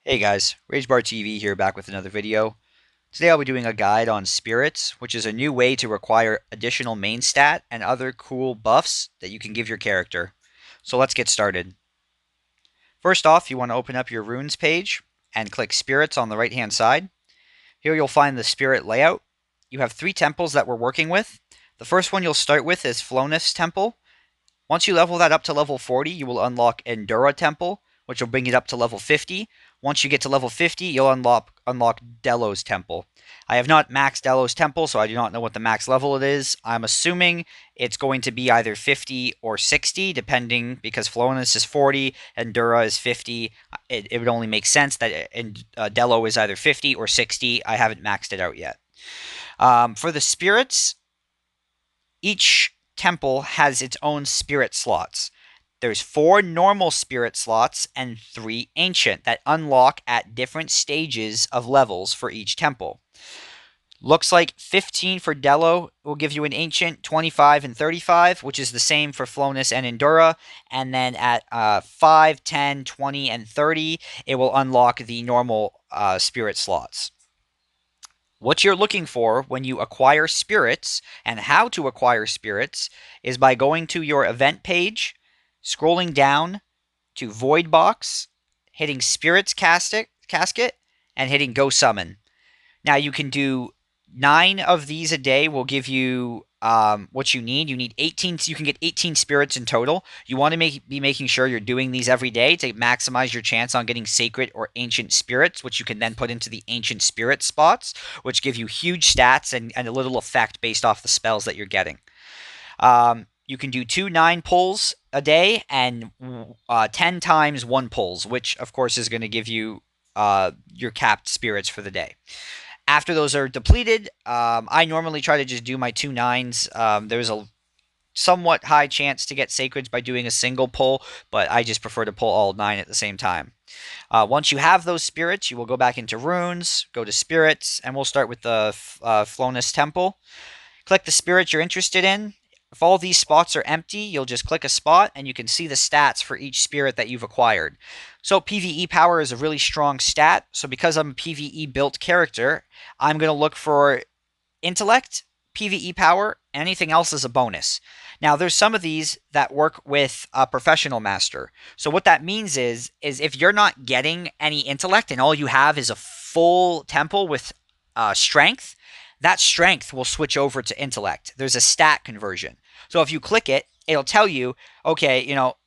Hey guys, RageBarTV here back with another video. Today I'll be doing a guide on spirits, which is a new way to acquire additional main stat and other cool buffs that you can give your character. So let's get started. First off, you want to open up your runes page and click spirits on the right hand side. Here you'll find the spirit layout. You have 3 temples that we're working with. The first one you'll start with is Flonus Temple. Once you level that up to level 40, you will unlock Endura Temple, which will bring it up to level 50. Once you get to level 50, you'll unlock Delos Temple. I have not maxed Delos Temple, so I do not know what the max level it is. I'm assuming it's going to be either 50 or 60, depending, because Flonus is 40, Endura is 50. It would only make sense that Delo is either 50 or 60. I haven't maxed it out yet. For the spirits, each temple has its own spirit slots. There's 4 normal spirit slots and 3 ancient that unlock at different stages of levels for each temple. Looks like 15 for Delo will give you an ancient, 25 and 35, which is the same for Flonus and Endura. And then at 5, 10, 20, and 30, it will unlock the normal spirit slots. What you're looking for when you acquire spirits and how to acquire spirits is by going to your event page, scrolling down to Void Box, hitting Spirits Casket, and hitting Go Summon. Now you can do 9 of these a day will give you what you need. You need 18. You can get 18 spirits in total. You want to be making sure you're doing these every day to maximize your chance on getting sacred or ancient spirits, which you can then put into the ancient spirit spots, which give you huge stats and a little effect based off the spells that you're getting. You can do 2 9 pulls a day and 10 times 1 pulls, which of course is going to give you your capped spirits for the day. After those are depleted, I normally try to just do my 2 9s. There's a somewhat high chance to get sacreds by doing a single pull, but I just prefer to pull all 9 at the same time. Once you have those spirits, you will go back into runes, go to spirits, and we'll start with the Flonus Temple. Click the spirit you're interested in. If all these spots are empty, you'll just click a spot and you can see the stats for each spirit that you've acquired. So PvE power is a really strong stat. So because I'm a PvE built character, I'm going to look for intellect, PvE power, and anything else as a bonus. Now there's some of these that work with a professional master. So what that means is if you're not getting any intellect and all you have is a full temple with strength, that strength will switch over to intellect. There's a stat conversion. So if you click it, it'll tell you, okay,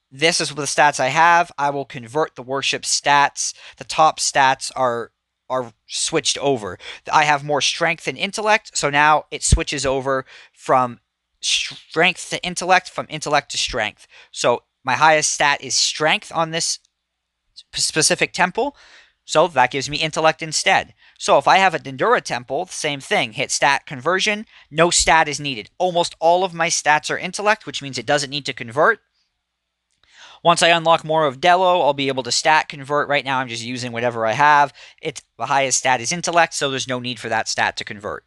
this is the stats I have. I will convert the worship stats. The top stats are switched over. I have more strength and intellect, so now it switches over from strength to intellect, from intellect to strength. So my highest stat is strength on this specific temple, so that gives me intellect instead. So if I have a Endura Temple, same thing. Hit stat conversion. No stat is needed. Almost all of my stats are intellect, which means it doesn't need to convert. Once I unlock more of Delo, I'll be able to stat convert. Right now I'm just using whatever I have. The highest stat is intellect, so there's no need for that stat to convert.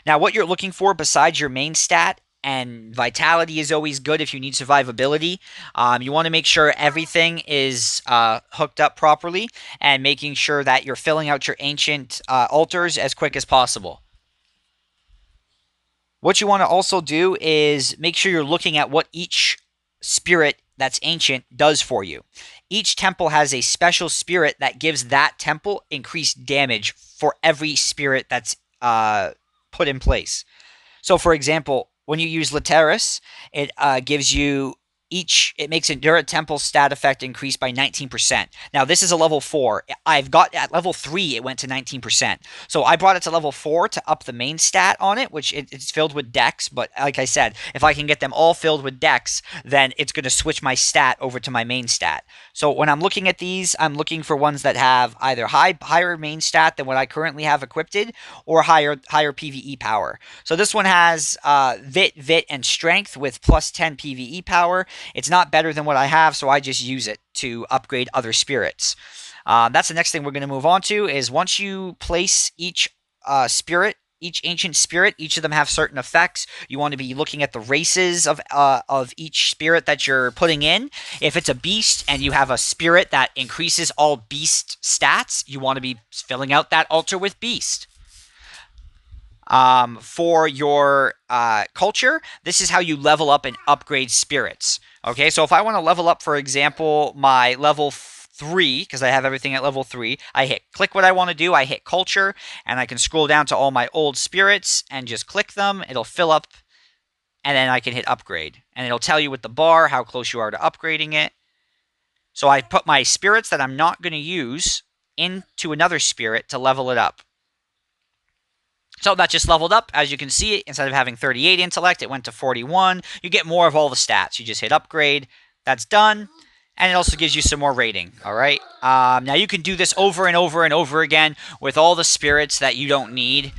Now what you're looking for besides your main stat, and vitality is always good if you need survivability. You want to make sure everything is hooked up properly and making sure that you're filling out your ancient altars as quick as possible. What you want to also do is make sure you're looking at what each spirit that's ancient does for you. Each temple has a special spirit that gives that temple increased damage for every spirit that's put in place. So for example, when you use Lateris, it gives you it makes Endura Temple stat effect increase by 19%. Now, this is a level 4. I've got at level 3, it went to 19%. So I brought it to level 4 to up the main stat on it, which it's filled with dex. But like I said, if I can get them all filled with dex, then it's going to switch my stat over to my main stat. So when I'm looking at these, I'm looking for ones that have either higher main stat than what I currently have equipped, or higher PvE power. So this one has Vit, and Strength with plus 10 PvE power. It's not better than what I have, so I just use it to upgrade other spirits. That's the next thing we're going to move on to, is once you place each each ancient spirit. Each of them have certain effects. You want to be looking at the races of each spirit that you're putting in. If it's a beast and you have a spirit that increases all beast stats, you want to be filling out that altar with beast. For your culture, this is how you level up and upgrade spirits. Okay, so if I want to level up, for example, my level 3, because I have everything at level 3, I hit click what I want to do, I hit culture, and I can scroll down to all my old spirits and just click them. It'll fill up, and then I can hit upgrade. And it'll tell you with the bar how close you are to upgrading it. So I put my spirits that I'm not going to use into another spirit to level it up. So that just leveled up. As you can see, instead of having 38 intellect, it went to 41. You get more of all the stats. You just hit upgrade. That's done. And it also gives you some more rating. All right. Now you can do this over and over and over again with all the spirits that you don't need.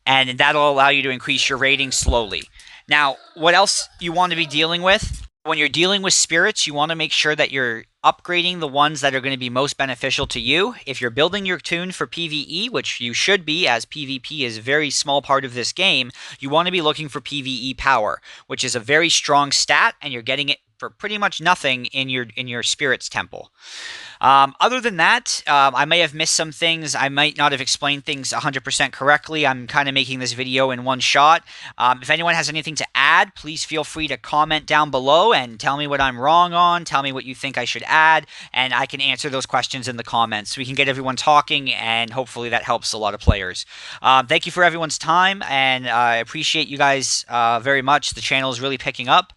And that'll allow you to increase your rating slowly. Now, what else you want to be dealing with? When you're dealing with spirits, you want to make sure that you're upgrading the ones that are going to be most beneficial to you. If you're building your toon for PvE, which you should be, as PvP is a very small part of this game, you want to be looking for PvE power, which is a very strong stat, and you're getting it for pretty much nothing in your spirits temple. Other than that, I may have missed some things. I might not have explained things 100% correctly. I'm kind of making this video in one shot. If anyone has anything to add, please feel free to comment down below and tell me what I'm wrong on. Tell me what you think I should add, and I can answer those questions in the comments. We can get everyone talking, and hopefully that helps a lot of players. Thank you for everyone's time, and I appreciate you guys very much. The channel is really picking up.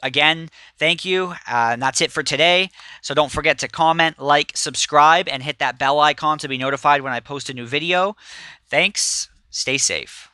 Again, thank you, and that's it for today. So don't forget to comment, like, subscribe, and hit that bell icon to be notified when I post a new video. Thanks. Stay safe.